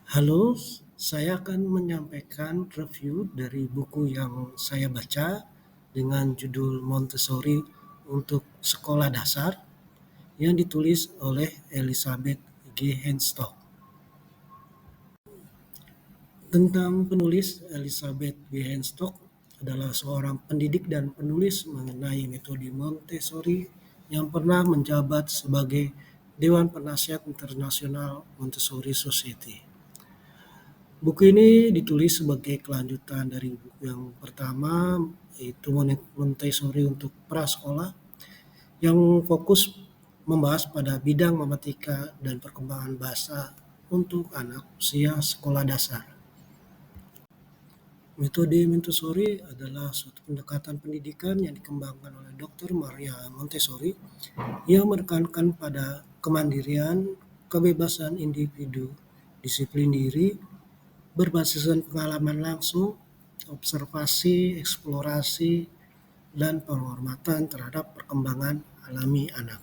Halo, saya akan menyampaikan review dari buku yang saya baca dengan judul Montessori untuk Sekolah Dasar yang ditulis oleh Elizabeth G. Henstock. Tentang penulis, Elizabeth G. Henstock adalah seorang pendidik dan penulis mengenai metode Montessori yang pernah menjabat sebagai Dewan Penasihat Internasional Montessori Society. Buku ini ditulis sebagai kelanjutan dari buku yang pertama, yaitu Montessori untuk prasekolah, yang fokus membahas pada bidang matematika dan perkembangan bahasa untuk anak usia sekolah dasar. Metode Montessori adalah suatu pendekatan pendidikan yang dikembangkan oleh Dr. Maria Montessori yang menekankan pada kemandirian, kebebasan individu, disiplin diri, berbasiskan pengalaman langsung, observasi, eksplorasi, dan penghormatan terhadap perkembangan alami anak.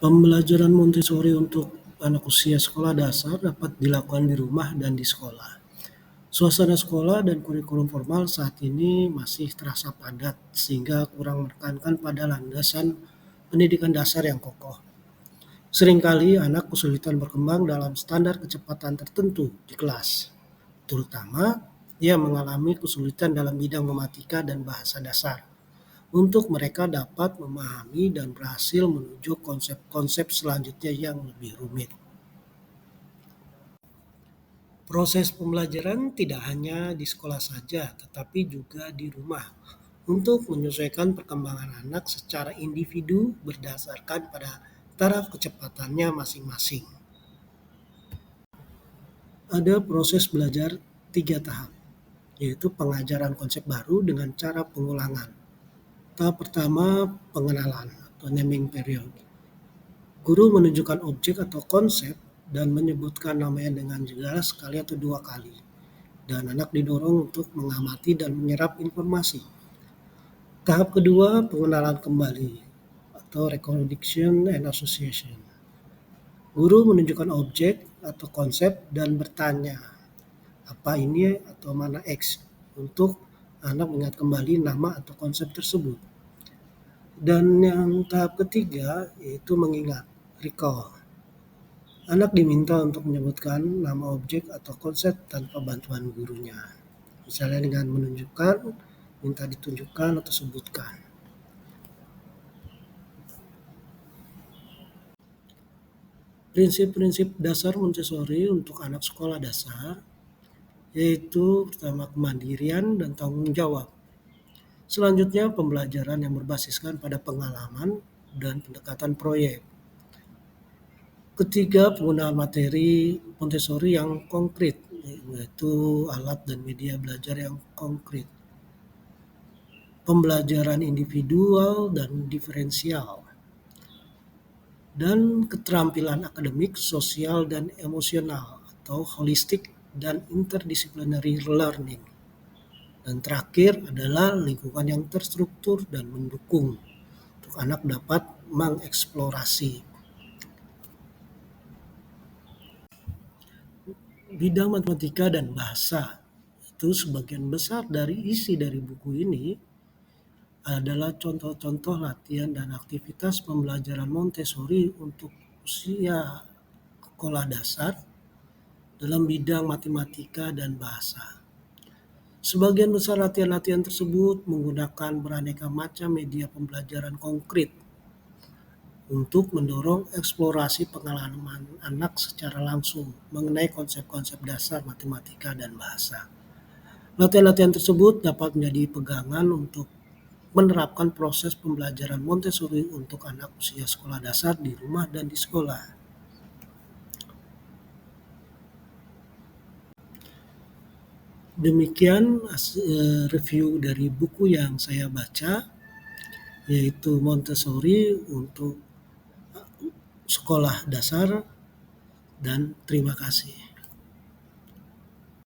Pembelajaran Montessori untuk anak usia sekolah dasar dapat dilakukan di rumah dan di sekolah. Suasana sekolah dan kurikulum formal saat ini masih terasa padat sehingga kurang menekankan pada landasan pendidikan dasar yang kokoh. Seringkali anak kesulitan berkembang dalam standar kecepatan tertentu di kelas, terutama ia mengalami kesulitan dalam bidang matematika dan bahasa dasar. Untuk mereka dapat memahami dan berhasil menuju konsep-konsep selanjutnya yang lebih rumit. Proses pembelajaran tidak hanya di sekolah saja, tetapi juga di rumah untuk menyesuaikan perkembangan anak secara individu berdasarkan pada taraf kecepatannya masing-masing. Ada proses belajar 3 tahap, yaitu pengajaran konsep baru dengan cara pengulangan. Tahap pertama, pengenalan atau naming period. Guru menunjukkan objek atau konsep dan menyebutkan namanya dengan jelas sekali atau 2 kali. Dan anak didorong untuk mengamati dan menyerap informasi. Tahap kedua, pengenalan kembali atau reconnection and association. Guru menunjukkan objek atau konsep dan bertanya, apa ini atau mana X, untuk anak mengingat kembali nama atau konsep tersebut. Dan yang tahap ketiga yaitu mengingat, recall. Anak diminta untuk menyebutkan nama objek atau konsep tanpa bantuan gurunya. Misalnya dengan menunjukkan, minta ditunjukkan atau sebutkan. Prinsip-prinsip dasar Montessori untuk anak sekolah dasar yaitu pertama kemandirian dan tanggung jawab. Selanjutnya pembelajaran yang berbasiskan pada pengalaman dan pendekatan proyek. Ketiga, penggunaan materi Montessori yang konkret, yaitu alat dan media belajar yang konkret. Pembelajaran individual dan diferensial. Dan keterampilan akademik, sosial, dan emosional atau holistic dan interdisciplinary learning. Dan terakhir adalah lingkungan yang terstruktur dan mendukung untuk anak dapat mengeksplorasi. Bidang matematika dan bahasa itu sebagian besar dari isi dari buku ini adalah contoh-contoh latihan dan aktivitas pembelajaran Montessori untuk usia sekolah dasar dalam bidang matematika dan bahasa. Sebagian besar latihan-latihan tersebut menggunakan beraneka macam media pembelajaran konkret untuk mendorong eksplorasi pengalaman anak secara langsung mengenai konsep-konsep dasar matematika dan bahasa. Latihan-latihan tersebut dapat menjadi pegangan untuk menerapkan proses pembelajaran Montessori untuk anak usia sekolah dasar di rumah dan di sekolah. Demikian review dari buku yang saya baca, yaitu Montessori untuk sekolah dasar, dan terima kasih.